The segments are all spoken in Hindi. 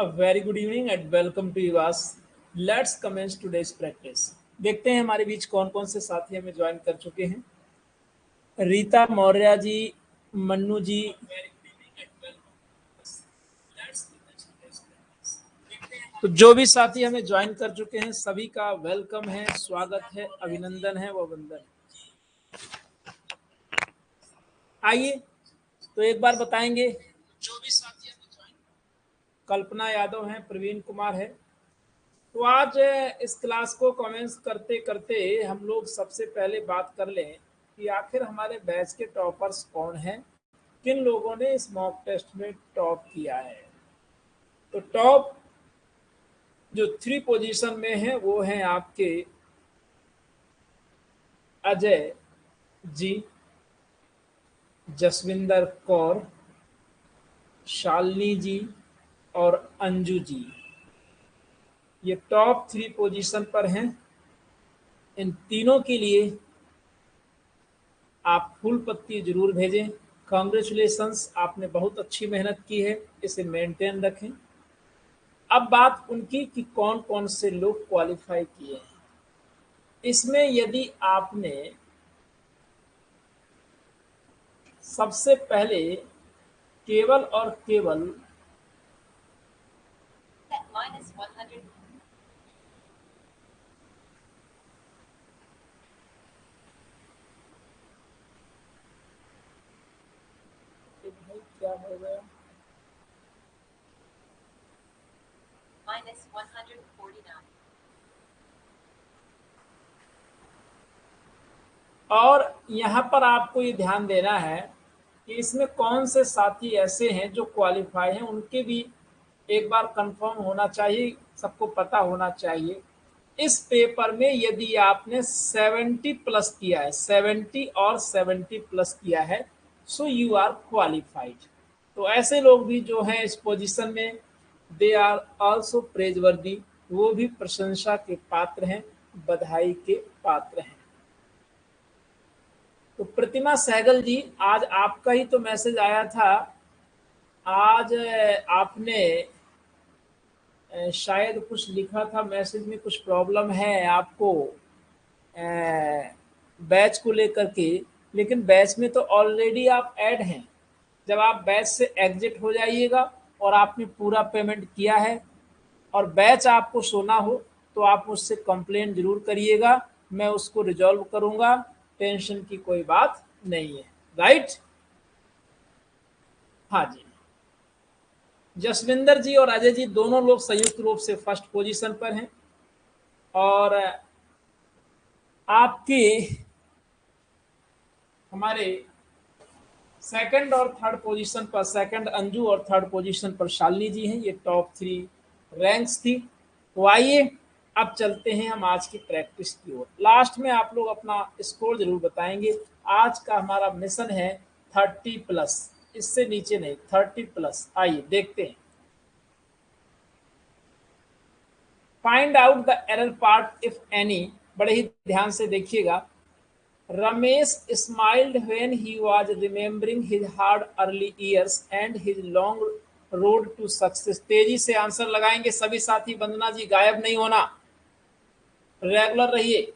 A very good evening and welcome to Ivas. Let's commence today's practice. देखते हैं हमारे बीच कौन कौन से साथी हमें ज्वाइन कर चुके हैं। रीता मौर्य जी, मन्नू जी, तो जो भी साथी हमें ज्वाइन कर चुके हैं सभी का वेलकम है, स्वागत है, अभिनंदन है व वंदन। आइए तो एक बार बताएंगे जो भी साथी हमें ज्वाइन। कल्पना यादव है, प्रवीण कुमार है। तो आज इस क्लास को कमेंस करते करते हम लोग सबसे पहले बात कर लें कि आखिर हमारे बैच के टॉपर्स कौन हैं, किन लोगों ने इस मॉक टेस्ट में टॉप किया है। तो टॉप जो 3 पोजीशन में है वो हैं आपके अजय जी, जसविंदर कौर, शालिनी जी और अंजू जी। ये टॉप 3 पोजीशन पर हैं। इन तीनों के लिए आप फुल पत्ती जरूर भेजें। कांग्रेचुलेशंस, आपने बहुत अच्छी मेहनत की है, इसे मेंटेन रखें। अब बात उनकी कि कौन कौन से लोग क्वालिफाई किए हैं। इसमें यदि आपने सबसे पहले केवल और केवल क्या हो गया, -149। और यहाँ पर आपको ये ध्यान देना है कि इसमें कौन से साथी ऐसे हैं जो क्वालिफाई हैं, उनके भी एक बार कंफर्म होना चाहिए, सबको पता होना चाहिए। इस पेपर में यदि आपने 70 प्लस किया है, 70 और 70 प्लस किया है, सो यू आर क्वालिफाइड। तो ऐसे लोग भी जो हैं इस पोजीशन में, दे आर आल्सो प्रेजवर्दी, वो भी प्रशंसा के पात्र हैं, बधाई के पात्र हैं। तो प्रतिमा सहगल जी, आज आपका ही तो मैसेज आया था। आज आपने शायद कुछ लिखा था मैसेज में, कुछ प्रॉब्लम है आपको बैच को लेकर के, लेकिन बैच में तो ऑलरेडी आप ऐड हैं। जब आप बैच से एग्जिट हो जाइएगा और आपने पूरा पेमेंट किया है और बैच आपको सोना हो तो आप मुझसे कंप्लेन जरूर करिएगा, मैं उसको रिजॉल्व करूंगा। टेंशन की कोई बात नहीं है, राइट? हाँ जी, जसविंदर जी और अजय जी दोनों लोग संयुक्त रूप से फर्स्ट पोजीशन पर हैं। और आपके हमारे सेकंड और थर्ड पोजीशन पर, सेकंड अंजू और थर्ड पोजीशन पर शालिनी जी हैं। ये टॉप 3 रैंक्स थी। तो आइए अब चलते हैं हम आज की प्रैक्टिस की ओर। लास्ट में आप लोग अपना स्कोर जरूर बताएंगे। आज का हमारा मिशन है 30 प्लस, इससे नीचे नहीं, 30 प्लस। आइए देखते हैं। Find out the error part if any. बड़े ही ध्यान से देखिएगा। Ramesh smiled when he was remembering his hard early years and his long road to success. तेजी से आंसर लगाएंगे सभी साथी। वंदना जी गायब नहीं होना, रेगुलर रहिए।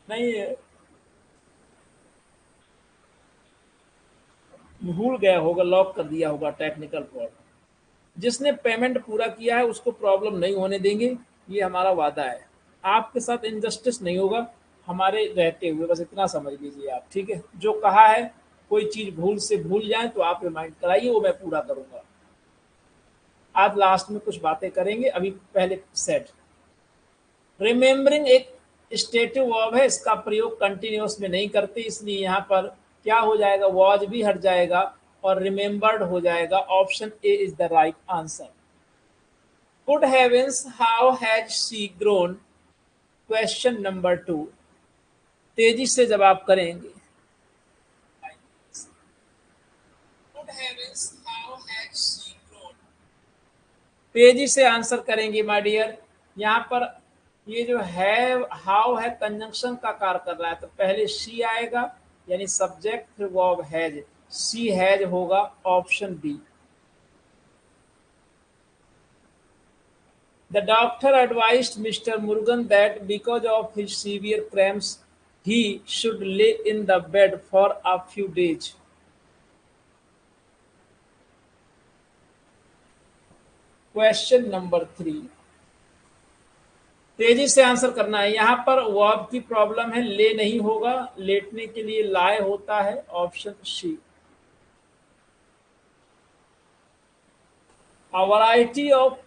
नहीं, भूल गया होगा, लॉक कर दिया होगा, टेक्निकल प्रॉब्लम। जिसने पेमेंट पूरा किया है उसको प्रॉब्लम नहीं होने देंगे, ये हमारा वादा है। आपके साथ इनजस्टिस नहीं होगा हमारे रहते हुए, बस इतना समझ लीजिए आप, ठीक है? जो कहा है, कोई चीज भूल से भूल जाए तो आप रिमाइंड कराइए, वो मैं पूरा करूंगा। आज लास्ट में कुछ बातें करेंगे, अभी पहले सेट। रिमेम्बरिंग एक स्टेटिव वर्ब है, इसका प्रयोग कंटिन्यूअस में नहीं करते, इसलिए यहाँ पर क्या हो जाएगा, वॉज भी हट जाएगा और रिमेम्बर्ड हो जाएगा। Option A is the right answer. Good heavens, how has she grown? Question number 2। तेजी से जवाब करेंगे। Good heavens, how has she grown? तेजी से आंसर करेंगे माय डियर। यहाँ पर ये जो है हाउ है, कंजंक्शन का कार्य कर रहा है, तो पहले शी आएगा, यानी सब्जेक्ट फिर वर्ब हैज, शी हैज होगा option B. The doctor advised Mr. Murugan that because of his severe cramps, he should lay in the bed for a few days. Question number 3, तेजी से आंसर करना है। यहां पर वर्ब की प्रॉब्लम है, ले नहीं होगा, लेटने के लिए लाए होता है, option C. A variety of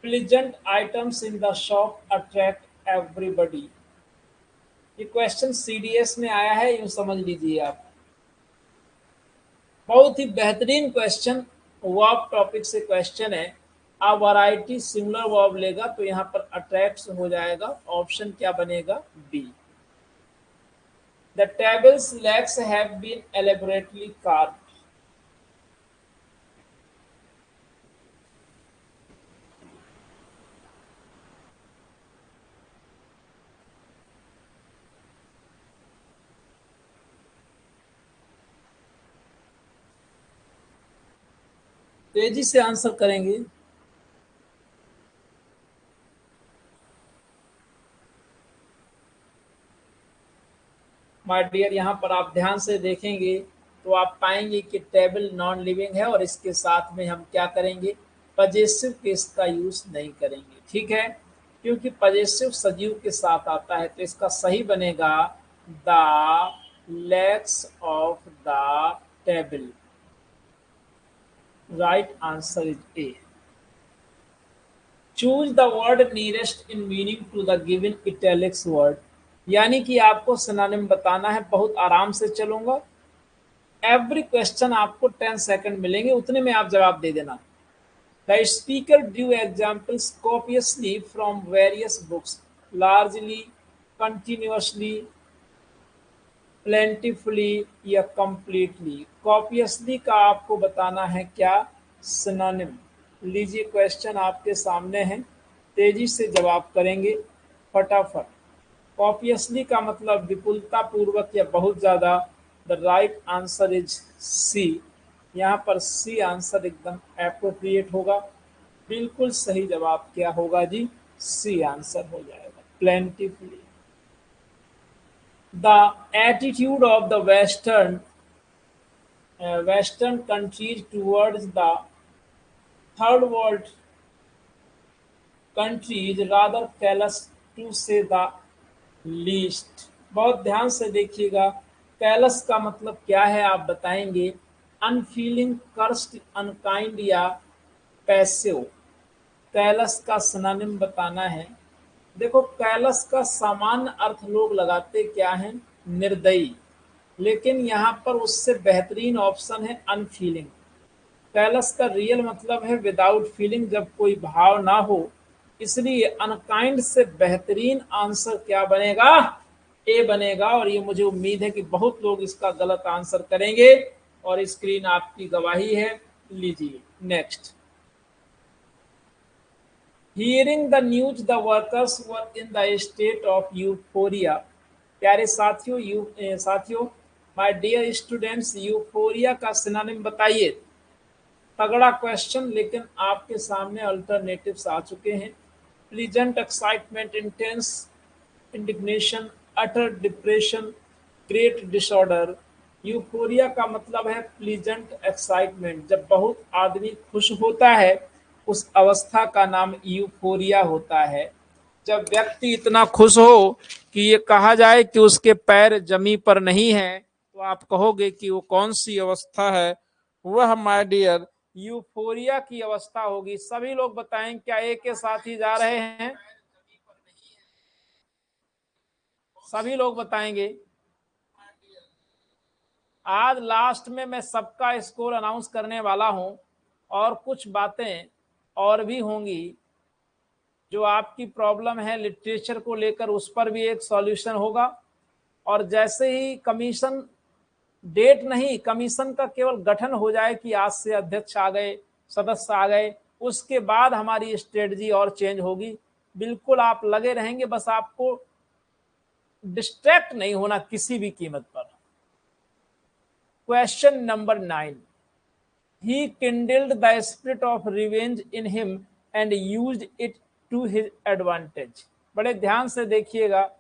pleasant items in the shop attract everybody. ये क्वेश्चन सीडीएस में आया है, यूं समझ लीजिए आप। बहुत ही बेहतरीन क्वेश्चन, वर्ब टॉपिक से क्वेश्चन है। आ वैरायटी सिमिलर वर्ब लेगा तो यहाँ पर अट्रैक्ट्स हो जाएगा, ऑप्शन क्या बनेगा, B. The tables legs have been elaborately carved. तेजी से आंसर करेंगे। माय डियर, यहाँ पर आप ध्यान से देखेंगे तो आप पाएंगे कि टेबल नॉन लिविंग है और इसके साथ में हम क्या करेंगे, पजेसिव केस का यूज नहीं करेंगे, ठीक है, क्योंकि पजेसिव सजीव के साथ आता है। तो इसका सही बनेगा the legs of the table. Right answer is A. Choose the word nearest in meaning to the given italics word, यानी कि आपको सिनोनिम बताना है। बहुत आराम से चलूंगा, एवरी क्वेश्चन आपको 10 सेकंड मिलेंगे, उतने में आप जवाब दे देना। The speaker drew examples copiously from various books, largely, continuously, plentifully या कंप्लीटली। कॉपियसली का आपको बताना है क्या, सिनोनिम। लीजिए क्वेश्चन आपके सामने है, तेजी से जवाब करेंगे फटाफट। कॉपियसली का मतलब विपुलता पूर्वक या बहुत ज्यादा। The right answer is C. यहाँ पर सी आंसर एकदम एप्रोप्रिएट होगा। बिल्कुल सही जवाब क्या होगा जी, सी आंसर हो जाएगा, plentifully. The attitude of the western countries towards the third world countries rather callous to say the least. बहुत ध्यान से देखिएगा, कैलस का मतलब क्या है आप बताएंगे, अनफीलिंग, कर्स्ड, अनकाइंड या पैसिव। कैलस का सिनोनिम बताना है। देखो कैलस का सामान्य अर्थ लोग लगाते क्या है, निर्दयी, लेकिन यहाँ पर उससे बेहतरीन ऑप्शन है अनफीलिंग। कैलस का रियल मतलब है विदाउट फीलिंग, जब कोई भाव ना हो, इसलिए अनकाइंड से बेहतरीन आंसर क्या बनेगा, ए बनेगा। और ये मुझे उम्मीद है कि बहुत लोग इसका गलत आंसर करेंगे और स्क्रीन आपकी गवाही है। लीजिए next. Hearing the news the workers were in the state of euphoria. प्यारे साथियों, माय डियर स्टूडेंट्स, यूफोरिया का सिनोनिम बताइए। तगड़ा क्वेश्चन, लेकिन आपके सामने अल्टरनेटिव्स आ चुके हैं। प्लीजेंट, एक्साइटमेंट, इंटेंस, इंडिग्नेशन, अटर डिप्रेशन, ग्रेट डिसऑर्डर। यूफोरिया का मतलब है प्लीजेंट एक्साइटमेंट। जब बहुत आदमी खुश होता है उस अवस्था का नाम यूफोरिया होता है। जब व्यक्ति इतना खुश हो कि ये कहा जाए कि उसके पैर जमी पर नहीं है, तो आप कहोगे कि वो कौन सी अवस्था है, वह माय डियर यूफोरिया की अवस्था होगी। सभी लोग बताएं, क्या एक के साथ ही जा रहे हैं, सभी लोग बताएंगे। आज लास्ट में मैं सबका स्कोर अनाउंस करने वाला हूं और कुछ बातें और भी होंगी। जो आपकी प्रॉब्लम है लिटरेचर को लेकर, उस पर भी एक सॉल्यूशन होगा। और जैसे ही कमीशन, डेट नहीं, कमीशन का केवल गठन हो जाए कि आज से अध्यक्ष आ गए, सदस्य आ गए, उसके बाद हमारी स्ट्रेटजी और चेंज होगी। बिल्कुल आप लगे रहेंगे, बस आपको डिस्ट्रैक्ट नहीं होना किसी भी कीमत पर। Question number 9, he kindled the spirit of revenge in him and used it to his advantage। बड़े ध्यान से देखिएगा,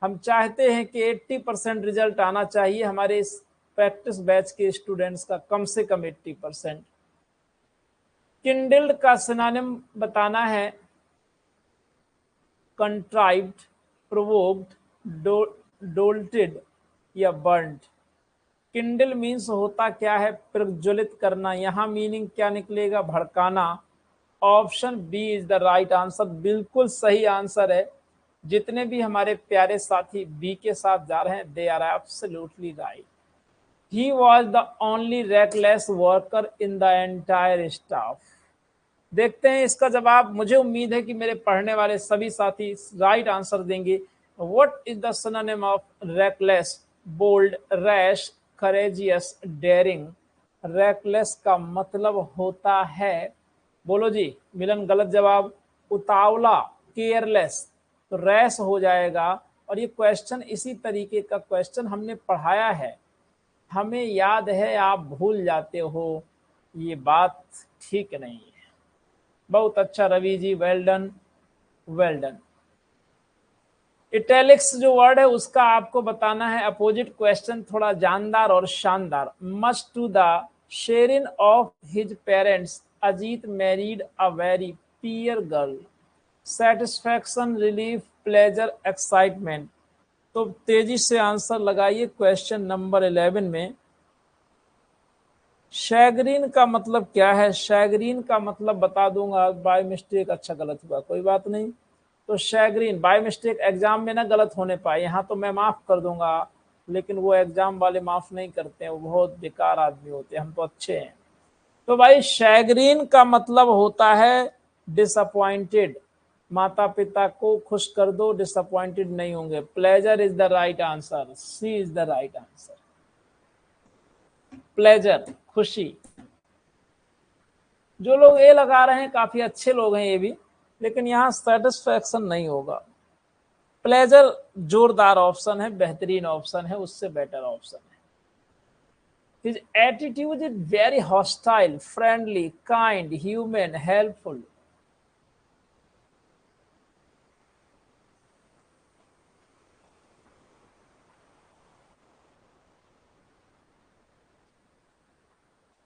हम चाहते हैं कि 80% रिजल्ट आना चाहिए हमारे इस प्रैक्टिस बैच के स्टूडेंट्स का, कम से कम 80%। किंडल्ड का सिनोनिम बताना है कंट्राइव्ड, प्रोवोक्ड, डोल्टेड या बर्न्ड। किंडल मीन्स होता क्या है, प्रज्वलित करना। यहां मीनिंग क्या निकलेगा, भड़काना। Option B is the right answer, बिल्कुल सही आंसर है। जितने भी हमारे प्यारे साथी बी के साथ जा रहे हैं, they are absolutely right. He was the only reckless worker in the entire staff. देखते हैं इसका जवाब। मुझे उम्मीद है कि मेरे पढ़ने वाले सभी साथी राइट आंसर देंगे। What is the synonym of reckless? Bold, rash, courageous, daring. Reckless का मतलब होता है, बोलो जी मिलन, गलत जवाब, उतावला, केयरलेस। तो रैश हो जाएगा। और ये क्वेश्चन इसी तरीके का क्वेश्चन हमने पढ़ाया है, हमें याद है, आप भूल जाते हो, ये बात ठीक नहीं है। बहुत अच्छा Ravi ji, well done, well done. Italics जो वर्ड है उसका आपको बताना है अपोजिट क्वेश्चन, थोड़ा जानदार और शानदार। Much to the chagrin of his parents Ajit married a very poor girl. Satisfaction, relief, pleasure, excitement. तो तेजी से आंसर लगाइए क्वेश्चन नंबर 11 में। शैग्रीन का मतलब क्या है? शैग्रीन का मतलब बता दूंगा, बाय मिस्टेक, अच्छा गलत हुआ कोई बात नहीं। तो शैग्रीन बाय मिस्टेक एग्जाम में ना गलत होने पाए, यहाँ तो मैं माफ कर दूंगा, लेकिन वो एग्जाम वाले माफ नहीं करते हैं, वो बहुत बेकार आदमी होते हैं, हम तो अच्छे हैं। तो भाई शैग्रीन का मतलब होता है डिसअपॉइंटेड। माता पिता को खुश कर दो, डिसअपॉइंटेड नहीं होंगे। Pleasure is the right answer, C is the right answer. Pleasure, खुशी। जो लोग ए लगा रहे हैं काफी अच्छे लोग हैं ये भी, लेकिन यहां सेटिस्फैक्शन नहीं होगा। प्लेजर जोरदार ऑप्शन है, बेहतरीन ऑप्शन है, उससे बेटर ऑप्शन है। His attitude is very hostile, friendly, kind, human, helpful।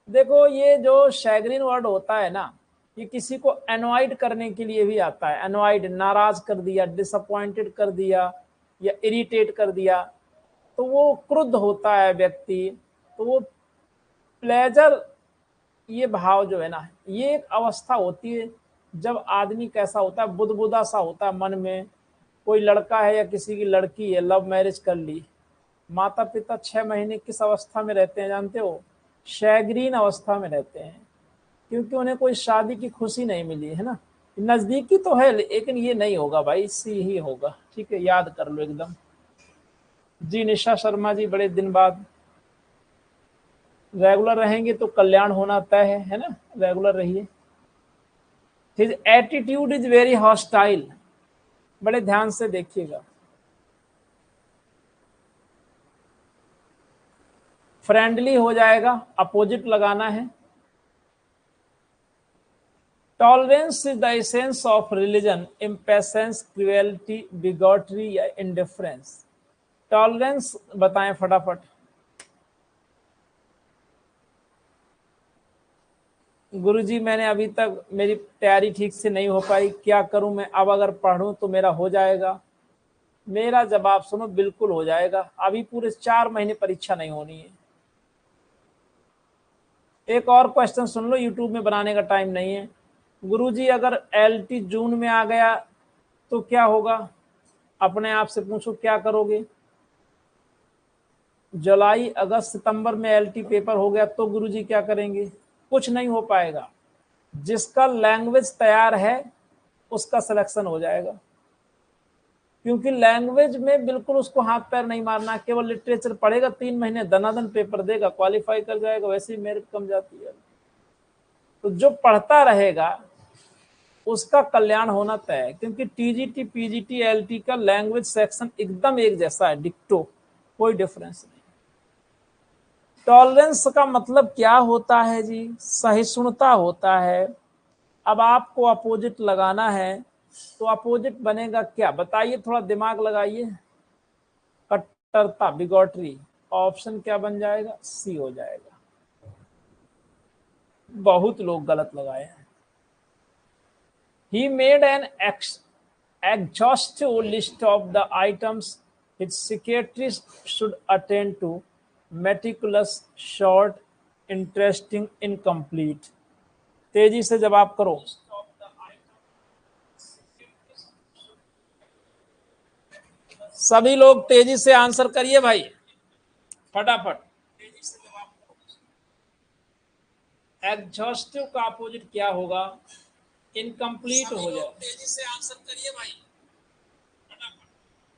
देखो ये जो शैग्रीन वर्ड होता है ना, ये किसी को एनॉइड करने के लिए भी आता है। एनॉइड, नाराज कर दिया, डिसअपॉइंटेड कर दिया या इरिटेट कर दिया, तो वो क्रुद्ध होता है व्यक्ति। तो वो प्लेजर, ये भाव जो है ना, ये एक अवस्था होती है जब आदमी कैसा होता है, बुदबुदा सा होता है मन में। कोई लड़का है या किसी की लड़की है, लव मैरिज कर ली, माता पिता 6 महीने किस अवस्था में रहते हैं जानते हो? शैग्रीन अवस्था में रहते हैं, क्योंकि उन्हें कोई शादी की खुशी नहीं मिली है ना। नजदीकी तो है लेकिन ये नहीं होगा भाई, सी ही होगा। ठीक है, याद कर लो एकदम। जी निशा शर्मा जी, बड़े दिन बाद। रेगुलर रहेंगे तो कल्याण होना तय है ना, रेगुलर रहिए। His attitude is very hostile, बड़े ध्यान से देखिएगा। फ्रेंडली हो जाएगा, अपोजिट लगाना है। Tolerance is the essence of religion, impatience, cruelty, bigotry या इंडिफरेंस। टॉलरेंस बताएं फटाफट। गुरुजी मैंने अभी तक, मेरी तैयारी ठीक से नहीं हो पाई, क्या करूं मैं? अब अगर पढ़ूं तो मेरा हो जाएगा? मेरा जवाब सुनो, बिल्कुल हो जाएगा। अभी पूरे 4 महीने परीक्षा नहीं होनी है। एक और क्वेश्चन सुन लो, यूट्यूब में बनाने का टाइम नहीं है। गुरुजी अगर एलटी जून में आ गया तो क्या होगा? अपने आप से पूछो, क्या करोगे? जुलाई, अगस्त, सितंबर में एलटी पेपर हो गया तो गुरुजी क्या करेंगे? कुछ नहीं हो पाएगा। जिसका लैंग्वेज तैयार है उसका सिलेक्शन हो जाएगा, क्योंकि लैंग्वेज में बिल्कुल उसको हाथ पैर नहीं मारना, केवल लिटरेचर पढ़ेगा, 3 महीने दनादन पेपर देगा, क्वालिफाई कर जाएगा। वैसे ही मेरिट कम जाती है। तो जो पढ़ता रहेगा उसका कल्याण होना तय है, क्योंकि टीजीटी पीजीटी एलटी का लैंग्वेज सेक्शन एकदम एक जैसा है, डिक्टो, कोई डिफरेंस नहीं। टॉलरेंस का मतलब क्या होता है जी? सहिष्णुता होता है। अब आपको अपोजिट लगाना है तो अपोजिट बनेगा क्या, बताइए, थोड़ा दिमाग लगाइए। कट्टरता, बिगॉटरी, ऑप्शन क्या बन जाएगा? सी हो जाएगा। बहुत लोग गलत लगाए हैं। He made an exhaustive list of the items his secretaries should attend to: meticulous, short, interesting, incomplete. तेजी से जवाब करो। सभी लोग तेजी से आंसर करिए भाई, फटाफट। एग्जॉस्टिव का अपोजिट क्या होगा? इनकम्प्लीट हो जाए। तेजी से आंसर करिए भाई,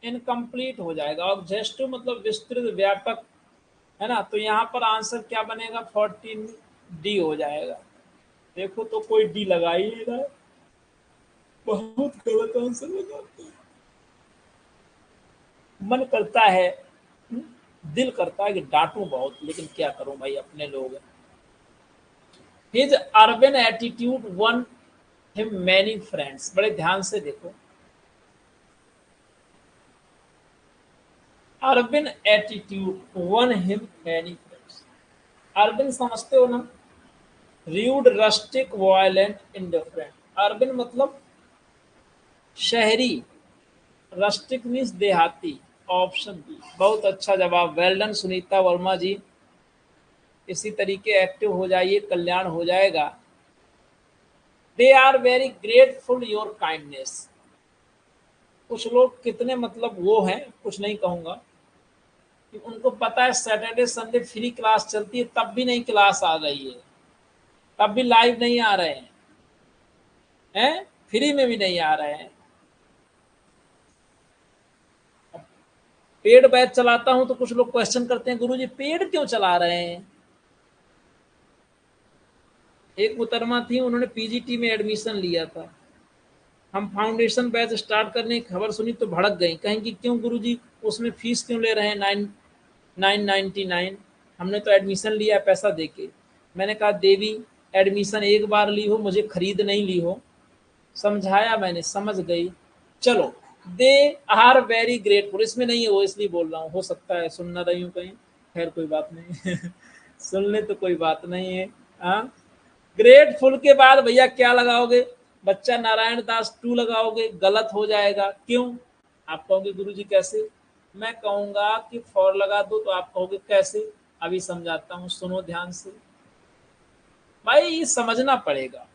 इनकम्प्लीट हो जाएगा। ऑब्जेक्टिव मतलब विस्तृत, व्यापक, है ना? तो यहाँ पर आंसर क्या बनेगा? 14 डी हो जाएगा। देखो तो कोई डी लगा ही नहीं रहा है, बहुत गलत आंसर लगाते हैं। मन करता है, दिल करता है कि डांटूं बहुत, लेकिन क्या करूं भाई, अपने लोग हैं। His urban attitude won him many friends. बड़े ध्यान से देखो, urban attitude won him many friends. Urban समझते हो ना? Rude, rustic, violent, indifferent. Urban मतलब शहरी, रस्टिक मीन्स देहाती। ऑप्शन बी, बहुत अच्छा जवाब, वेल डन सुनीता वर्मा जी। इसी तरीके एक्टिव हो जाइए, कल्याण हो जाएगा। They are very grateful your kindness. कुछ लोग कितने मतलब वो हैं, कुछ नहीं कहूंगा, कि उनको पता है सैटरडे संडे फ्री क्लास चलती है, तब भी नहीं क्लास आ रही है, तब भी लाइव नहीं आ रहे हैं, फ्री में भी नहीं आ रहे हैं। पेड बैच चलाता हूं तो कुछ लोग क्वेश्चन करते हैं, गुरुजी पेड क्यों चला रहे हैं? एक मुहतरमा थी, उन्होंने पीजीटी में एडमिशन लिया था। हम फाउंडेशन बैच स्टार्ट करने की खबर सुनी तो भड़क गई, कहेंगी क्यों गुरुजी, उसमें फीस क्यों ले रहे हैं 999? हमने तो एडमिशन लिया है पैसा देके। मैंने कहा देवी, एडमिशन एक बार ली हो, मुझे खरीद नहीं ली हो। समझाया मैंने, समझ गई। चलो, दे आर वेरी ग्रेटफुल, इसमें नहीं है वो, इसलिए बोल रहा हूँ, हो सकता है सुन ना रही हूँ कहीं, खैर कोई बात नहीं। सुन ले तो कोई बात नहीं है। हाँ, ग्रेटफुल के बाद भैया क्या लगाओगे? बच्चा नारायण दास 2 लगाओगे, गलत हो जाएगा। क्यों? आप कहोगे गुरुजी कैसे? मैं कहूंगा कि फॉर लगा दो, तो आप कहोगे कैसे? अभी समझाता हूँ, सुनो ध्यान से भाई, ये समझना पड़ेगा।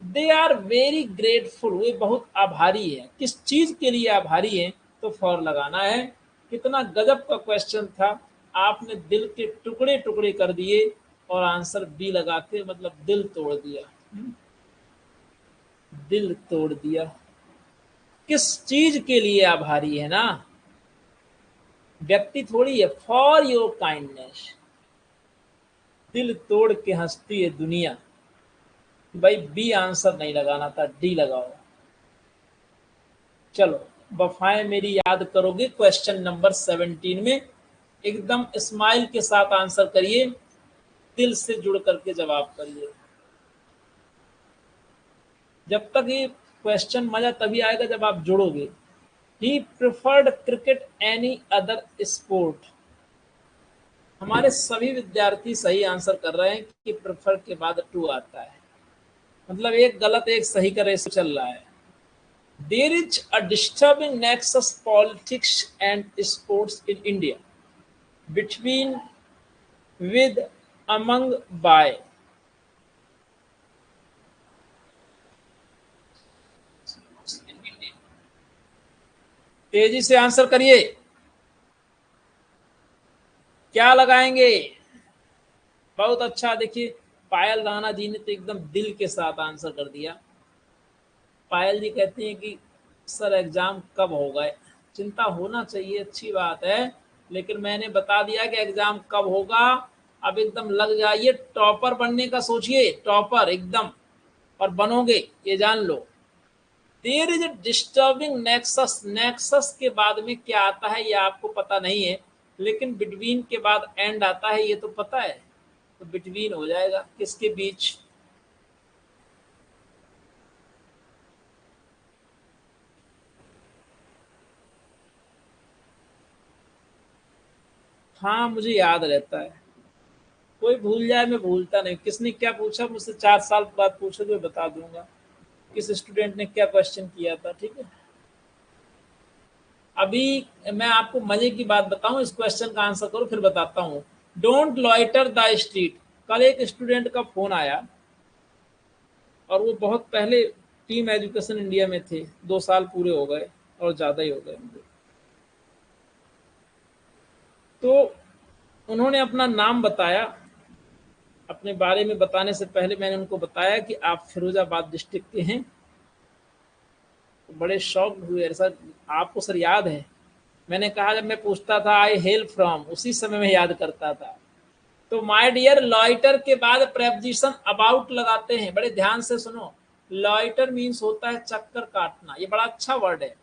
दे आर वेरी ग्रेटफुल, वे बहुत आभारी है। किस चीज के लिए आभारी है? तो फॉर लगाना है। कितना गजब का क्वेश्चन था, आपने दिल के टुकड़े टुकड़े कर दिए और आंसर बी लगा के मतलब दिल तोड़ दिया। दिल तोड़ दिया। किस चीज के लिए आभारी है ना, व्यक्ति थोड़ी है। फॉर योर काइंडनेस, दिल तोड़ के हंसती है दुनिया। भाई बी आंसर नहीं लगाना था, डी लगाओ। चलो, वफाएं मेरी याद करोगे क्वेश्चन नंबर 17 में, एकदम स्माइल के साथ आंसर करिए, दिल से जुड़ करके जवाब करिए। जब तक ये क्वेश्चन मजा तभी आएगा जब आप जुड़ोगे। He preferred cricket any other sport. हमारे सभी विद्यार्थी सही आंसर कर रहे हैं कि प्रेफर के बाद टू आता है, मतलब एक गलत एक सही का रेस चल रहा है। There is a disturbing nexus politics and sports in India between with among by. तेजी से आंसर करिए, क्या लगाएंगे? बहुत अच्छा, देखिए पायल राणा जी ने तो एकदम दिल के साथ आंसर कर दिया। पायल जी कहती हैं कि सर एग्जाम कब होगा? चिंता होना चाहिए, अच्छी बात है, लेकिन मैंने बता दिया कि एग्जाम कब होगा। अब एकदम लग जाइए, टॉपर बनने का सोचिए, टॉपर एकदम, और बनोगे, ये जान लो। There is a disturbing nexus, nexus के बाद में क्या आता है ये आपको पता नहीं है, लेकिन बिटवीन के बाद एंड आता है ये तो पता है, तो बिटवीन हो जाएगा, किसके बीच। हाँ मुझे याद रहता है, कोई भूल जाए मैं भूलता नहीं। किसने क्या पूछा मुझसे 4 साल बाद पूछो तो मैं बता दूंगा किस स्टूडेंट ने क्या क्वेश्चन किया था, ठीक है। अभी मैं आपको मजे की बात बताऊं, इस क्वेश्चन का आंसर करो फिर बताता हूँ। Don't loiter the street. कल एक स्टूडेंट का फोन आया और वो बहुत पहले टीम एजुकेशन इंडिया में थे, 2 साल पूरे हो गए और ज़्यादा ही हो गए मुझे। तो उन्होंने अपना नाम बताया, अपने बारे में बताने से पहले मैंने उनको बताया कि आप फिरोजाबाद डिस्ट्रिक्ट के हैं। तो बड़े शौक हुए, सर आपको सर याद है। मैंने कहा जब मैं पूछता था आई हेल फ्रॉम, उसी समय में याद करता था। तो माय डियर, लॉइटर के बाद प्रेपोजिशन अबाउट लगाते हैं, बड़े ध्यान से सुनो। लॉइटर मीन्स होता है चक्कर काटना, ये बड़ा अच्छा वर्ड है।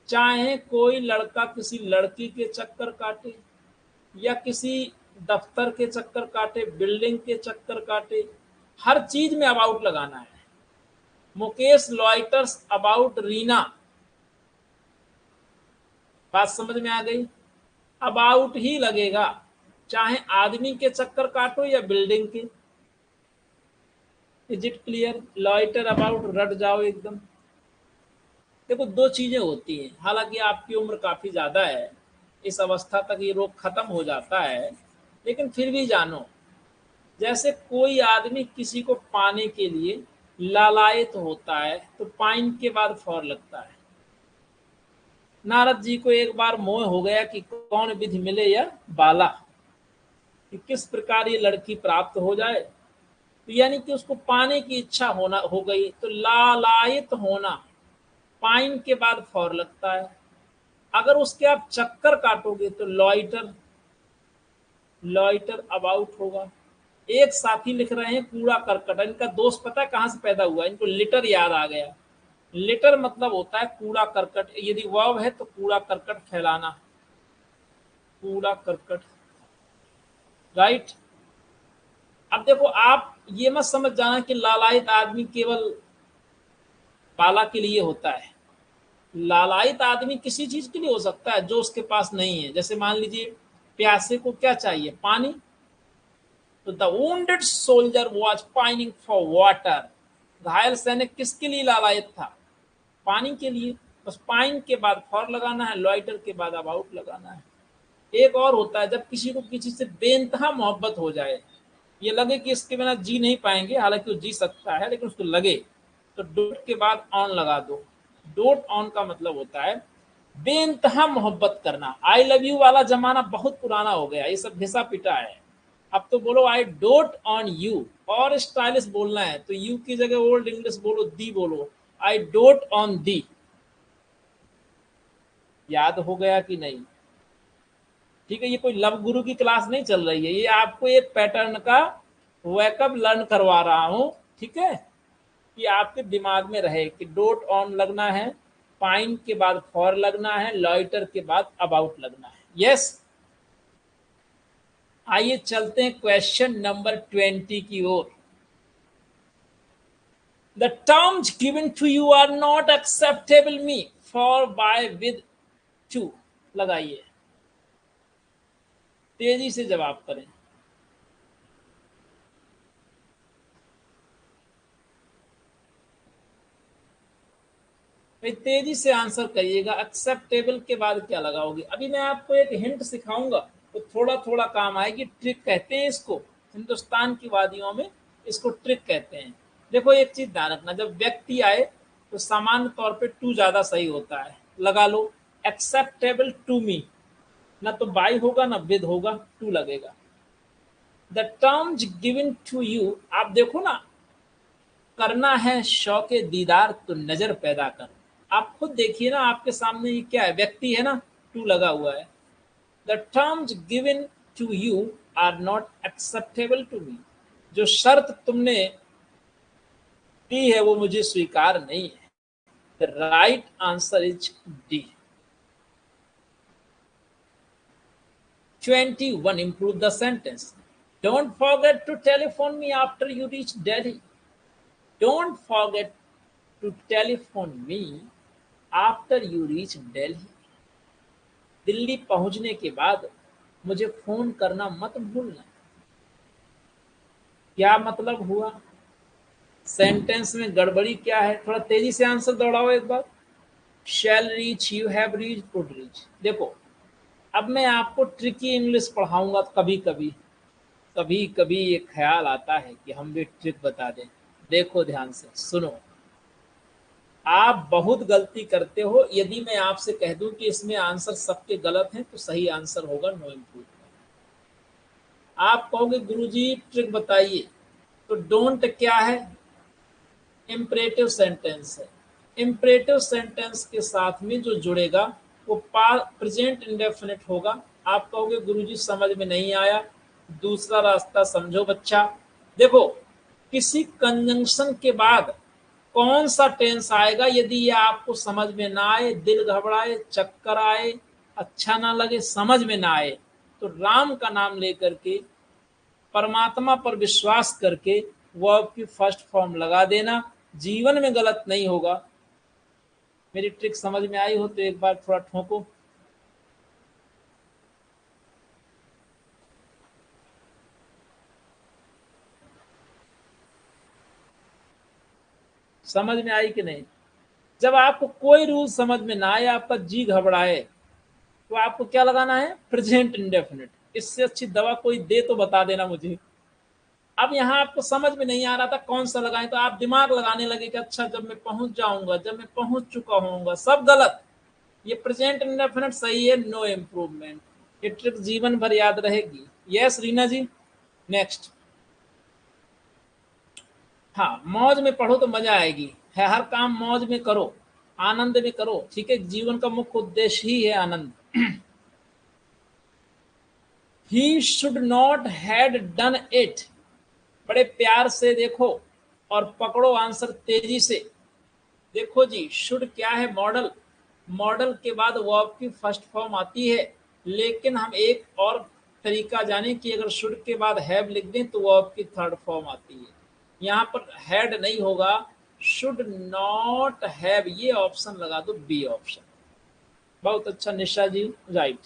चाहे कोई लड़का किसी लड़की के चक्कर काटे, या किसी दफ्तर के चक्कर काटे, बिल्डिंग के चक्कर काटे, हर चीज में अबाउट लगाना है। मुकेश लॉइटर्स अबाउट रीना, बात समझ में आ गई। अबाउट ही लगेगा, चाहे आदमी के चक्कर काटो या बिल्डिंग के। Is it clear? Loiter about रट जाओ एकदम। देखो दो चीजें होती हैं, हालांकि आपकी उम्र काफी ज्यादा है, इस अवस्था तक ये रोग खत्म हो जाता है, लेकिन फिर भी जानो। जैसे कोई आदमी किसी को पाने के लिए लालायित होता है तो पाइन के बाद फॉर लगता है। नारद जी को एक बार मोह हो गया कि कौन विधि मिले या बाला, कि किस प्रकार ये लड़की प्राप्त हो जाए, तो यानी कि उसको पाने की इच्छा होना हो गई, तो लालायित होना, पाइन के बाद फॉर लगता है। अगर उसके आप चक्कर काटोगे तो लॉइटर, लॉइटर अबाउट होगा। एक साथी लिख रहे हैं कूड़ा करकट, इनका दोस्त पता है कहां से पैदा हुआ, इनको लिटर याद आ गया। लिटर मतलब होता है कूड़ा करकट, यदि वर्ब है तो कूड़ा करकट फैलाना, कूड़ा करकट, राइट। अब देखो आप ये मत समझ जाना कि लालायित आदमी केवल बाला के लिए होता है। लालायित आदमी किसी चीज के लिए हो सकता है जो उसके पास नहीं है। जैसे मान लीजिए प्यासे को क्या चाहिए, पानी। तो the wounded soldier was pining for water, घायल सैनिक किसके लिए लालायित था, पानी के लिए। बस पाइन के बाद फॉर लगाना है, लॉइटर के बाद अबाउट लगाना है। एक और होता है जब किसी को किसी से बेइंतहा मोहब्बत हो जाए, ये लगे कि इसके बिना जी नहीं पाएंगे, हालांकि वो जी सकता है लेकिन उसको लगे, तो डोट के बाद ऑन लगा दो। डोट ऑन का मतलब होता है बेइंतहा मोहब्बत करना। आई लव यू वाला जमाना बहुत पुराना हो गया, ये सब घिसा पिटा है। अब तो बोलो आई डोट ऑन यू, और स्टाइलिश बोलना है तो यू की जगह ओल्ड इंग्लिश बोलो, दी बोलो, आई डोट ऑन दी। याद हो गया कि नहीं? ठीक है, ये कोई लव गुरु की क्लास नहीं चल रही है, ये आपको एक पैटर्न का वेकअप लर्न करवा रहा हूं, ठीक है, कि आपके दिमाग में रहे कि डोट ऑन लगना है, पाइन के बाद फॉर लगना है, लॉइटर के बाद अबाउट लगना है। यस। आइए चलते हैं क्वेश्चन नंबर 20 की ओर। The terms given to you are not acceptable me for by with to, लगाइए, तेजी से जवाब करें। भाई तेजी से आंसर करिएगा, एक्सेप्टेबल के बाद क्या लगाओगे। अभी मैं आपको एक हिंट सिखाऊंगा तो थोड़ा थोड़ा काम आएगी, ट्रिक कहते हैं इसको, हिंदुस्तान की वादियों में इसको ट्रिक कहते हैं। देखो एक चीज ध्यान रखना, जब व्यक्ति आए तो सामान्य तौर पे टू ज्यादा सही होता है, लगा लो एक्सेप्टेबल टू मी, ना तो बाई होगा ना विद होगा, टू लगेगा। The terms given to you, आप देखो ना, करना है शौके दीदार तो नजर पैदा कर। आप खुद देखिए ना, आपके सामने ये क्या है, व्यक्ति है ना, टू लगा हुआ है। The terms given to you are not acceptable to me, जो शर्त तुमने दी है वो मुझे स्वीकार नहीं है। The the right answer is D. 21. Improve the sentence. Don't forget to telephone me after you reach Delhi. Don't forget to telephone me after you reach Delhi. Delhi पहुंचने के बाद मुझे फोन करना मत भूलना। क्या मतलब हुआ? सेंटेंस में गड़बड़ी क्या है? थोड़ा तेजी से आंसर दौड़ाओ एक बार। Shall reach, you have reach, could reach. देखो, अब मैं आपको ट्रिकी इंग्लिश पढ़ाऊंगा। कभी कभी ये ख्याल आता है कि हम भी ट्रिक बता दें। देखो ध्यान से सुनो, आप बहुत गलती करते हो। यदि मैं आपसे कह दूं कि इसमें आंसर सबके गलत हैं तो सही आंसर होगा नो इम्प्रूवमेंट। आप कहोगे गुरुजी ट्रिक बताइए, तो डोंट क्या है? इम्परेटिव सेंटेंस है। इम्परेटिव सेंटेंस के साथ में जो जुड़ेगा वो प्रेजेंट इंडेफिनिट होगा। आप कहोगे गुरुजी समझ में नहीं आया, दूसरा रास्ता समझो बच्चा। देखो, किसी कंजंक्शन के बाद कौन सा टेंस आएगा, यदि ये आपको समझ में ना आए, दिल घबराए, चक्कर आए, अच्छा ना लगे, समझ में ना आए, तो राम का नाम लेकर के, परमात्मा पर विश्वास करके वर्ब की फर्स्ट फॉर्म लगा देना, जीवन में गलत नहीं होगा। मेरी ट्रिक समझ में आई हो तो एक बार थोड़ा ठोको। समझ में आई कि नहीं? जब आपको कोई रूल समझ में ना आए, आपका जी घबराए, तो आपको क्या लगाना है? Present indefinite. इससे अच्छी दवा कोई दे तो बता देना मुझे। अब यहाँ आपको समझ में नहीं आ रहा था कौन सा लगाएं, तो आप दिमाग लगाने लगे कि अच्छा जब मैं पहुंच जाऊंगा, जब मैं पहुंच चुका होऊंगा, सब गलत। ये प्रेजेंट इंडेफिनिट सही है, नो इम्प्रूवमेंट। ये ट्रिक जीवन भर याद रहेगी। यस रीना जी, नेक्स्ट। हाँ, मौज में पढ़ो तो मजा आएगी। है हर काम मौज में करो, आनंद में करो। ठीक है, जीवन का मुख्य उद्देश्य ही है आनंद। He should not had done it. बड़े प्यार से देखो और पकड़ो आंसर तेजी से। देखो जी, शुड क्या है? मॉडल। मॉडल के बाद वर्ब की फर्स्ट फॉर्म आती है, लेकिन हम एक और तरीका जाने कि अगर शुड के बाद हैव लिख दें तो वर्ब की थर्ड फॉर्म आती है। यहाँ पर हैड नहीं होगा, शुड नॉट हैव, ये ऑप्शन लगा दो, बी ऑप्शन। बहुत अच्छा निशा जी, राइट,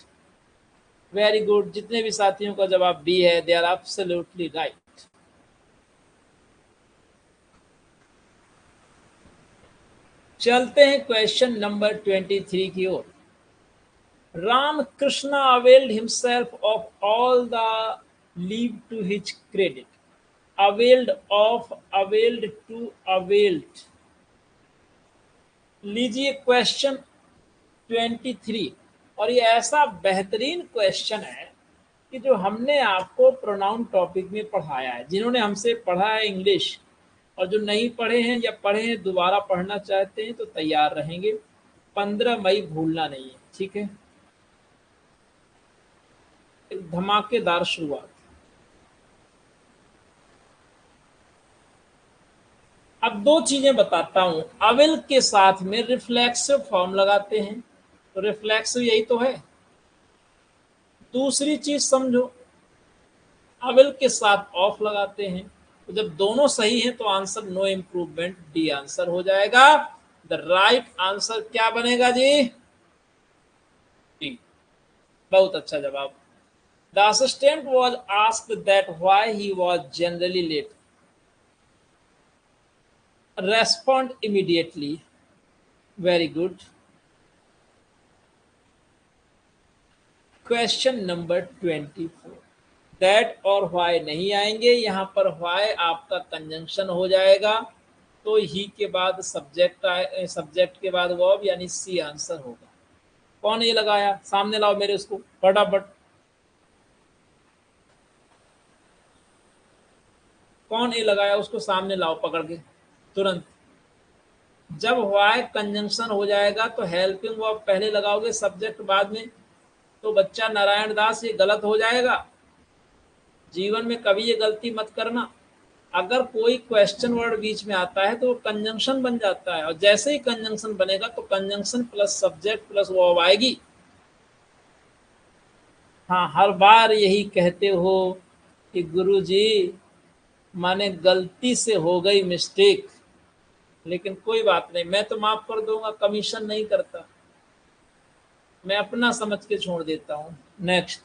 वेरी गुड। जितने भी साथियों का जवाब बी है, दे आर एब्सोल्युटली राइट। चलते हैं क्वेश्चन नंबर 23 की ओर। Ram Krishna availed himself of all the leave to his credit. Availed of, availed to, availed. लीजिए क्वेश्चन 23। और ये ऐसा बेहतरीन क्वेश्चन है कि जो हमने आपको प्रोनाउन टॉपिक में पढ़ाया है। जिन्होंने हमसे पढ़ा है इंग्लिश, और जो नहीं पढ़े हैं या पढ़े हैं दोबारा पढ़ना चाहते हैं तो तैयार रहेंगे। 15 मई भूलना नहीं है, ठीक है? एक धमाकेदार शुरुआत। अब दो चीजें बताता हूं। अविल के साथ में रिफ्लेक्सिव फॉर्म लगाते हैं, तो रिफ्लेक्सिव यही तो है। दूसरी चीज समझो, अविल के साथ ऑफ लगाते हैं, तो जब दोनों सही हैं तो answer no improvement, D answer हो जाएगा। द राइट आंसर क्या बनेगा जी? डी। बहुत अच्छा जवाब। The assistant was asked that why he was generally late. Respond immediately. Very good. Question number 24। That और व्हाई नहीं आएंगे, यहाँ पर व्हाई आपका कंजंक्शन हो जाएगा, तो ही के बाद सब्जेक्ट आए, सब्जेक्ट के बाद वर्ब, यानी सी आंसर होगा। कौन ये लगाया? सामने लाओ मेरे उसको फटाफट। कौन ए लगाया? उसको सामने लाओ पकड़ के तुरंत। जब व्हाई कंजंक्शन हो जाएगा तो हेल्पिंग वर्ब पहले लगाओगे, सब्जेक्ट बाद में, तो बच्चा नारायण दास ये गलत हो जाएगा। जीवन में कभी ये गलती मत करना। अगर कोई क्वेश्चन वर्ड बीच में आता है तो वो कंजंक्शन बन जाता है, और जैसे ही कंजंक्शन बनेगा तो conjunction plus subject plus verb आएगी। हाँ, हर बार यही कहते हो कि गुरुजी माने गलती से हो गई मिस्टेक, लेकिन कोई बात नहीं, मैं तो माफ कर दूंगा, कमीशन नहीं करता, मैं अपना समझ के छोड़ देता हूँ। Next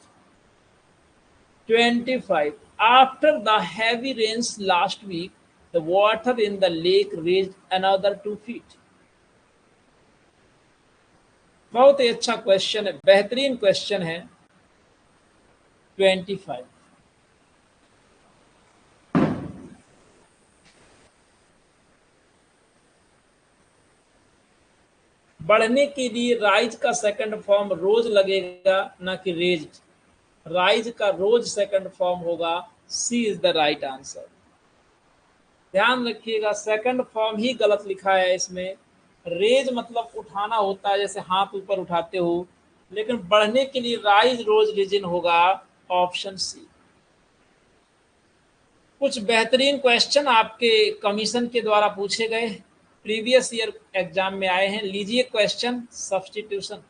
25, after the heavy rains last week, the water in the lake raised another 2 feet। बहुत ही अच्छा क्वेश्चन है, बेहतरीन क्वेश्चन है। 25, बढ़ने के लिए राइज का सेकंड फॉर्म रोज लगेगा, ना कि रेज्ड। राइज का रोज सेकंड फॉर्म होगा। सी इज द राइट आंसर। ध्यान रखिएगा, सेकंड फॉर्म ही गलत लिखा है इसमें। रेज मतलब उठाना होता है, जैसे हाथ ऊपर उठाते हो, लेकिन बढ़ने के लिए राइज रोज रिजिन होगा। Option C. कुछ बेहतरीन क्वेश्चन आपके कमीशन के द्वारा पूछे गए, प्रीवियस ईयर एग्जाम में आए हैं। लीजिए क्वेश्चन सब्स्टिट्यूशन।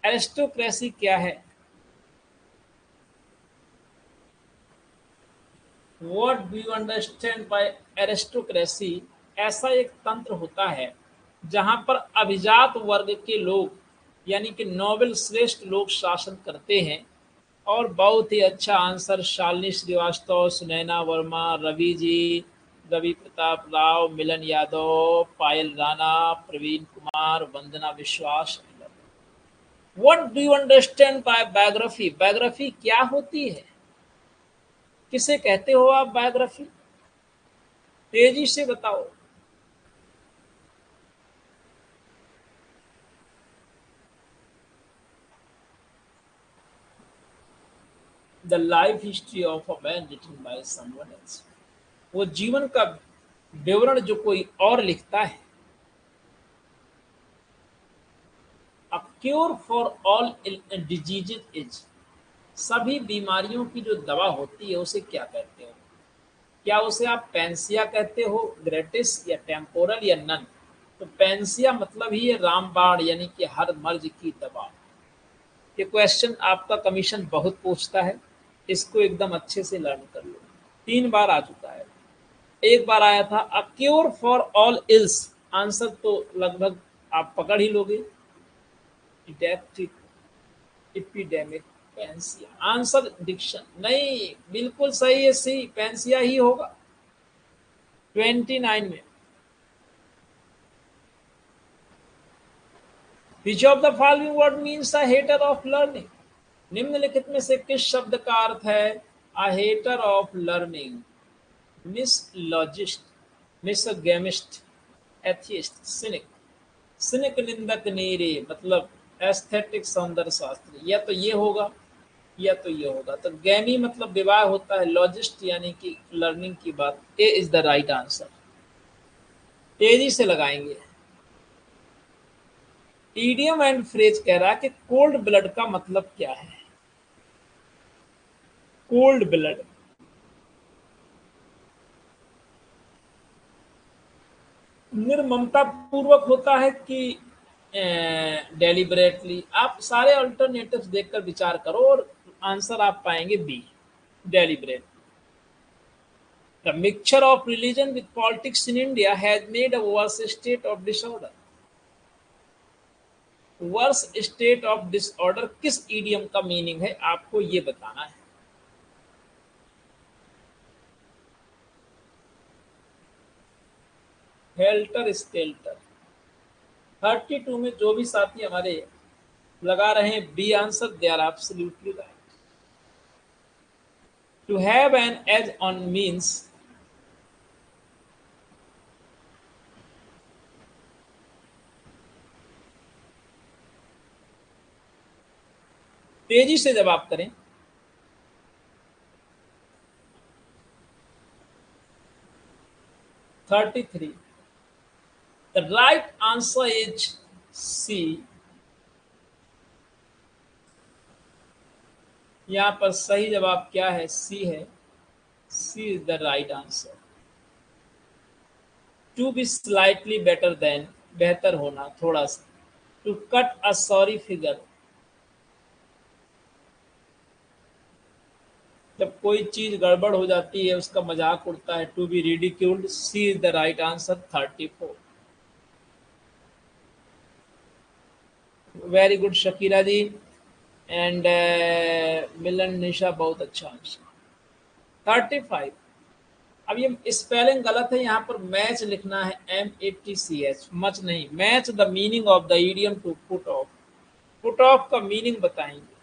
एरिस्टोक्रेसी क्या है? What do you understand by aristocracy? ऐसा एक तंत्र होता है जहां पर अभिजात वर्ग के लोग, यानी कि नोबेल श्रेष्ठ लोग शासन करते हैं। और बहुत ही अच्छा आंसर, शालिनी श्रीवास्तव, सुनैना वर्मा, रवि जी, रवि प्रताप राव, मिलन यादव, पायल राणा, प्रवीण कुमार, वंदना विश्वास। What do you understand by biography? Biography क्या होती है? किसे कहते हो आप बायोग्राफी? तेजी से बताओ। The life history of a man written by someone else. वो जीवन का विवरण जो कोई और लिखता है। A cure for all diseases is. सभी बीमारियों की जो दवा होती है उसे क्या कहते हो? क्या उसे आप पेंसिया कहते हो, ग्रेटिस, या टेम्पोरल, या नन? तो पेंसिया मतलब ही है रामबाण, यानी कि हर मर्ज की दवा। ये क्वेश्चन आपका कमीशन बहुत पूछता है, इसको एकदम अच्छे से लर्न कर लो। 3 बार आ चुका है। एक बार आया था अ cure for all ills. Answer तो लगभग आप पकड़ ही लोगे। इडेक्टिक, एपिडेमिक, पेंसिया। आंसर डिक्शन नहीं, बिल्कुल सही है, सी पेंसिया ही होगा। 29 में, which of the following word means a hater of learning? निम्नलिखित में से किस शब्द का अर्थ है a hater of learning? Misologist, misogamist, atheist, cynic. Cynic निंदक नीरे मतलब एस्थेटिक सौंदर्य शास्त्री। या तो ये होगा या तो ये होगा। तो गैमी मतलब विवाह होता है, लॉजिस्ट यानी कि लर्निंग की बात। ए इज द राइट आंसर। तेजी से लगाएंगे। ईडियम एंड फ्रेज कह रहा है कि कोल्ड ब्लड का मतलब क्या है? कोल्ड ब्लड निर्ममता पूर्वक होता है कि डेलिबरेटली? आप सारे अल्टरनेटिव्स देखकर विचार करो और आंसर आप पाएंगे B, deliberate. The mixture of religion with politics in India has made a worse state of disorder। Worse state of disorder किस ईडियम का मीनिंग है, आपको ये बताना है। Helter skeletal. 32 में जो भी साथी हमारे लगा रहे हैं B answer, they are absolutely right. To have an edge on means. तेजी से जवाब करें। 33, the right answer is C. यहाँ पर सही जवाब क्या है? सी है। C is the right answer. To be slightly better than, बेहतर होना थोड़ा सा। To cut a sorry figure, जब कोई चीज गड़बड़ हो जाती है उसका मजाक उड़ता है। To be ridiculed, C is the right answer 34। Very good Shakira ji. And Milan Nisha, बहुत अच्छा आंसर। 35। अब ये स्पेलिंग गलत है, यहाँ पर मैच लिखना है MATCH, मच नहीं। Match the meaning of the idiom to put off. Put off का मीनिंग बताएंगे।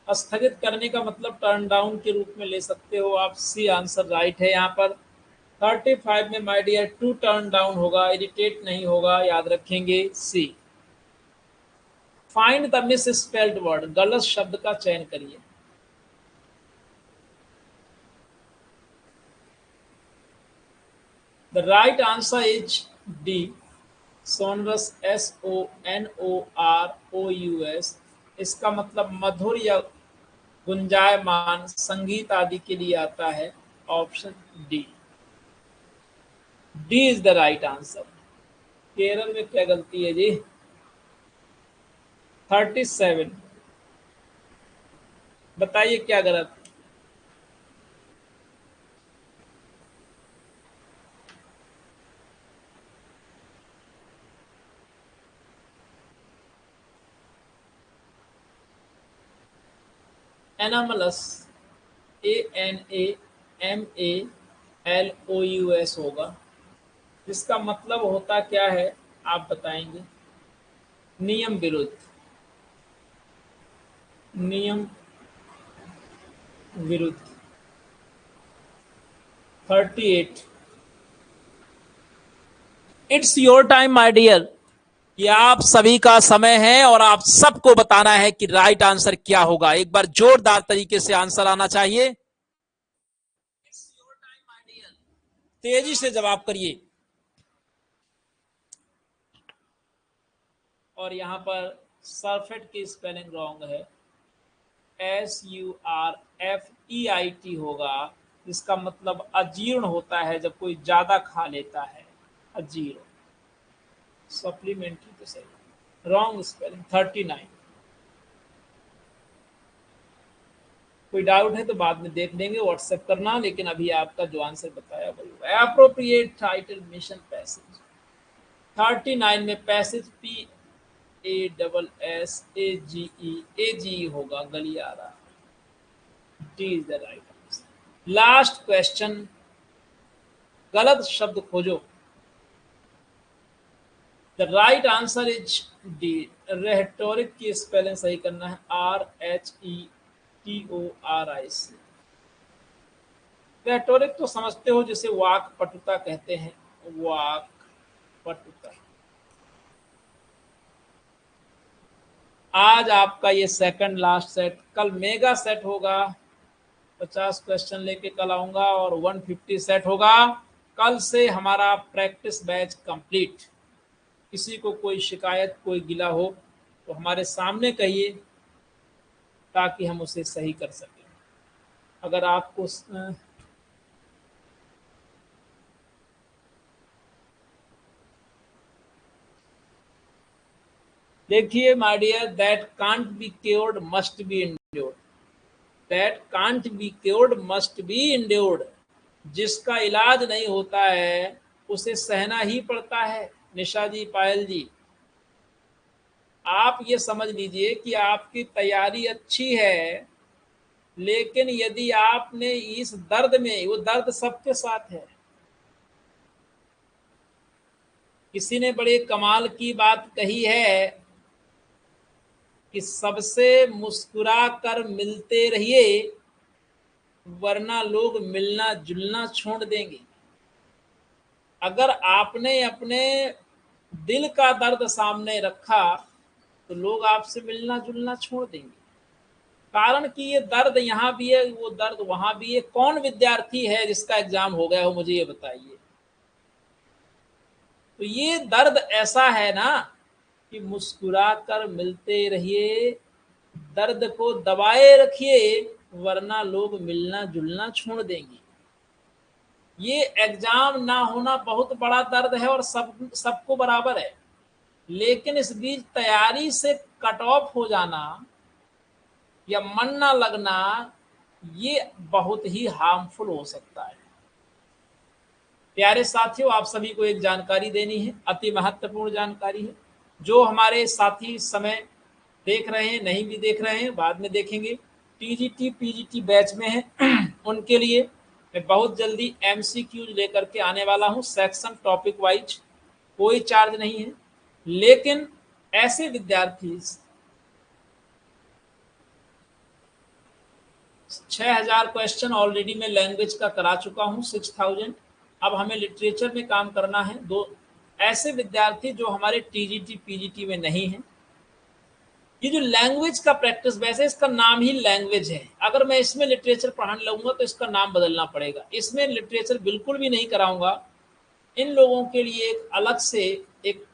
स्थगित करने का मतलब टर्न डाउन के रूप में ले सकते हो आप। सी आंसर राइट है यहाँ पर। 35 में my dear to turn down होगा, इरिटेट नहीं होगा, याद रखेंगे सी। Find the misspelled word, गलत शब्द का चयन करिए। The right answer is D, sonorous, SONOROUS। इसका मतलब मधुर या गुंजायमान संगीत आदि के लिए आता है। Option D, D is the right answer. Kerala में क्या गलती है जी? 37, बताइए क्या गलत? एनामलस, ANAMALOUS होगा। इसका मतलब होता क्या है, आप बताएंगे? नियम विरुद्ध, नियम विरुद्ध। 38। It's your time my dear. ये आप सभी का समय है और आप सबको बताना है कि राइट आंसर क्या होगा। एक बार जोरदार तरीके से आंसर आना चाहिए। तेजी से जवाब करिए। और यहां पर सरफेट की स्पेलिंग रॉन्ग है। SURFEIT होगा। इसका मतलब अजीर्ण होता है जब कोई ज्यादा खा लेता है, अजीर्ण। सप्लीमेंट्री तो सही, रॉन्ग स्पेलिंग। 39। कोई डाउट है तो बाद में देख लेंगे, व्हाट्सएप करना, लेकिन अभी आपका जो आंसर बताया वही होगा। Appropriate title mission passage. 39 में पैसेज PASSAGE होगा, गलियारा। D is the right answer. Last question, गलत शब्द खोजो। The right answer is D, rhetoric की स्पेलिंग सही करना है, RHETORIC। रेटोरिक तो समझते हो, जिसे वाक पटुता कहते हैं, वाक पटुता। आज आपका ये सेकंड लास्ट सेट, कल मेगा सेट होगा। 50 क्वेश्चन लेके कल आऊंगा और 150 सेट होगा। कल से हमारा प्रैक्टिस बैच कंप्लीट। किसी को कोई शिकायत, कोई गिला हो तो हमारे सामने कहिए, ताकि हम उसे सही कर सकें। अगर आपको देखिए my dear, that can't be cured must be endured. That can't be cured must be endured. जिसका इलाज नहीं होता है उसे सहना ही पड़ता है। निशा जी, पायल जी, आप ये समझ लीजिए कि आपकी तैयारी अच्छी है, लेकिन यदि आपने इस दर्द में, वो दर्द सबके साथ है। किसी ने बड़े कमाल की बात कही है कि सबसे मुस्कुरा कर मिलते रहिए, वरना लोग मिलना जुलना छोड़ देंगे। अगर आपने अपने दिल का दर्द सामने रखा तो लोग आपसे मिलना जुलना छोड़ देंगे। कारण कि ये दर्द यहाँ भी है, वो दर्द वहां भी है। कौन विद्यार्थी है जिसका एग्जाम हो गया हो, मुझे ये बताइए। तो ये दर्द ऐसा है ना कि मुस्कुराकर मिलते रहिए, दर्द को दबाए रखिए, वरना लोग मिलना जुलना छोड़ देंगे। ये एग्जाम ना होना बहुत बड़ा दर्द है और सबको बराबर है, लेकिन इस बीच तैयारी से कट ऑफ हो जाना या मन ना लगना, ये बहुत ही हार्मफुल हो सकता है। प्यारे साथियों, आप सभी को एक जानकारी देनी है, अति महत्वपूर्ण जानकारी है। जो हमारे साथी इस समय देख रहे हैं, नहीं भी देख रहे हैं, बाद में देखेंगे, टीजीटी पीजीटी बैच में है उनके लिए मैं बहुत जल्दी एमसीक्यूज लेकर के आने वाला हूं, सेक्शन टॉपिक वाइज। कोई चार्ज नहीं है, लेकिन ऐसे विद्यार्थी 6000 क्वेश्चन ऑलरेडी मैं लैंग्वेज का करा चुका हूं, 6000। अब हमें लिटरेचर में काम करना है। दो ऐसे विद्यार्थी जो हमारे टीजीटी पीजीटी में नहीं है, ये जो लैंग्वेज का प्रैक्टिस, वैसे इसका नाम ही लैंग्वेज है, अगर मैं इसमें लिटरेचर पढ़ाने लगूंगा तो इसका नाम बदलना पड़ेगा। इसमें लिटरेचर बिल्कुल भी नहीं कराऊंगा। इन लोगों के लिए एक अलग से एक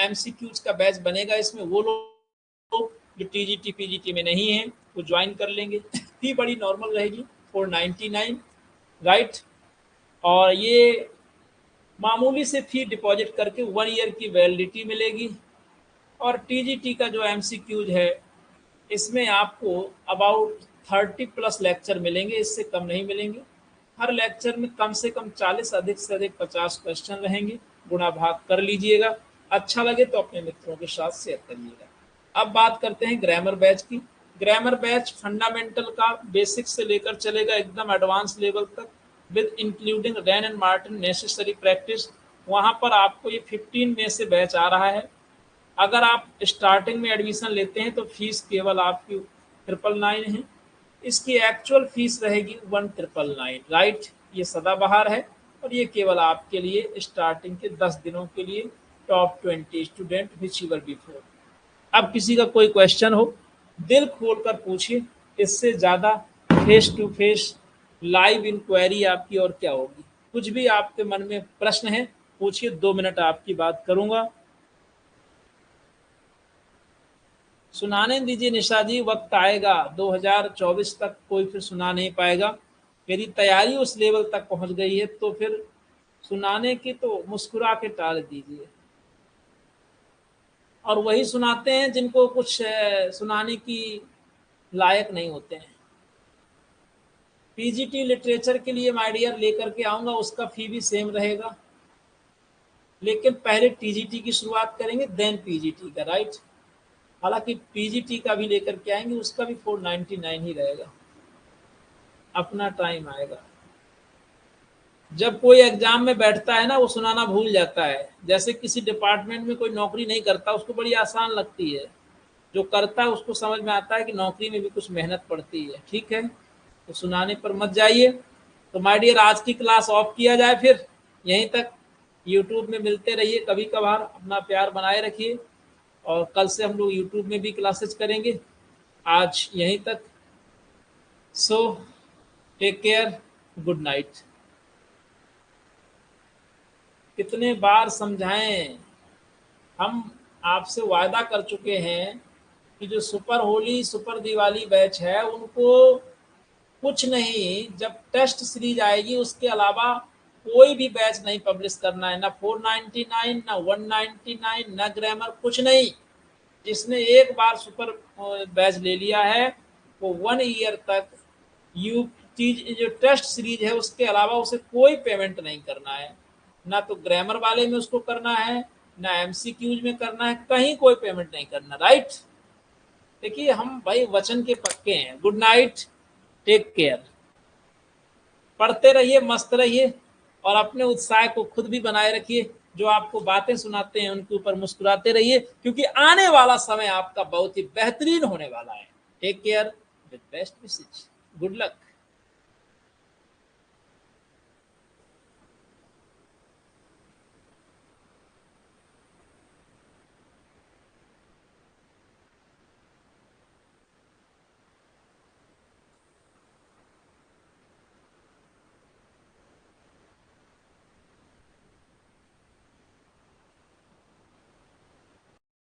एमसीक्यूज का बैच बनेगा। इसमें वो लोग जो टीजीटी पीजीटी में नहीं है वो ज्वाइन कर लेंगे। फी बड़ी नॉर्मल रहेगी, 499, राइट। और ये मामूली से फी डिपॉजिट करके 1 ईयर की वैलिडिटी मिलेगी। और टीजीटी का जो एमसीक्यूज है, इसमें आपको अबाउट 30+ लेक्चर मिलेंगे, इससे कम नहीं मिलेंगे। हर लेक्चर में कम से कम 40, अधिक से अधिक 50 क्वेश्चन रहेंगे। गुणा भाग कर लीजिएगा। अच्छा लगे तो अपने मित्रों के साथ शेयर करिएगा। अब बात करते हैं ग्रामर बैच की। ग्रामर बैच फंडामेंटल का बेसिक से लेकर चलेगा एकदम एडवांस लेवल तक, with including Wren and Martin necessary practice. वहाँ पर आपको ये 15 में से बैच आ रहा है। अगर आप स्टार्टिंग में एडमिशन लेते हैं तो फीस केवल आपकी 999 है। इसकी एक्चुअल फीस रहेगी 1999, राइट। ये सदाबहार है और ये केवल आपके लिए स्टार्टिंग के 10 दिनों के लिए, top 20 student which ever before. अब किसी का कोई क्वेश्चन हो, दिल खोलकर पूछिए। इससे ज़्यादा face to face live inquiry आपकी और क्या होगी। कुछ भी आपके मन में प्रश्न है पूछिए, 2 मिनट आपकी बात करूंगा। सुनाने दीजिए निशा जी, वक्त आएगा 2024 तक कोई फिर सुना नहीं पाएगा। यदि तैयारी उस लेवल तक पहुंच गई है तो फिर सुनाने की तो मुस्कुरा के टाल दीजिए। और वही सुनाते हैं जिनको कुछ सुनाने की लायक नहीं होते हैं। पीजीटी लिटरेचर के लिए माय डियर लेकर के आऊंगा, उसका फी भी सेम रहेगा, लेकिन पहले टीजीटी की शुरुआत करेंगे, देन पीजीटी का, राइट। हालांकि पीजीटी का भी लेकर के आएंगे, उसका भी 499 ही रहेगा। अपना टाइम आएगा। जब कोई एग्जाम में बैठता है ना, वो सुनाना भूल जाता है। जैसे किसी डिपार्टमेंट में कोई नौकरी नहीं करता, उसको बड़ी आसान लगती है। जो करता है उसको समझ में आता है कि नौकरी में भी कुछ मेहनत पड़ती है, ठीक है। तो सुनाने पर मत जाइए। तो माय डियर, आज की क्लास ऑफ किया जाए, फिर यहीं तक। यूट्यूब में मिलते रहिए कभी कभार, अपना प्यार बनाए रखिए। और कल से हम लोग यूट्यूब में भी क्लासेस करेंगे। आज यहीं तक। So take care, good night. कितने बार समझाएं, हम आपसे वायदा कर चुके हैं कि जो super Holi super Diwali batch है उनको कुछ नहीं, जब टेस्ट सीरीज आएगी उसके अलावा कोई भी बैच नहीं पब्लिश करना है। ना 499, ना 199, ना ग्रामर, कुछ नहीं। जिसने एक बार सुपर बैच ले लिया है वो 1 ईयर तक जो टेस्ट सीरीज है उसके अलावा उसे कोई पेमेंट नहीं करना है। ना तो ग्रामर वाले में उसको करना है, ना एमसीक्यूज में करना है, कहीं कोई पेमेंट नहीं करना, राइट। देखिए हम भाई वचन के पक्के हैं। Good night, take care. पढ़ते रहिए, मस्त रहिए और अपने उत्साह को खुद भी बनाए रखिए। जो आपको बातें सुनाते हैं उनके ऊपर मुस्कुराते रहिए, क्योंकि आने वाला समय आपका बहुत ही बेहतरीन होने वाला है। Take care, with best wishes, good luck.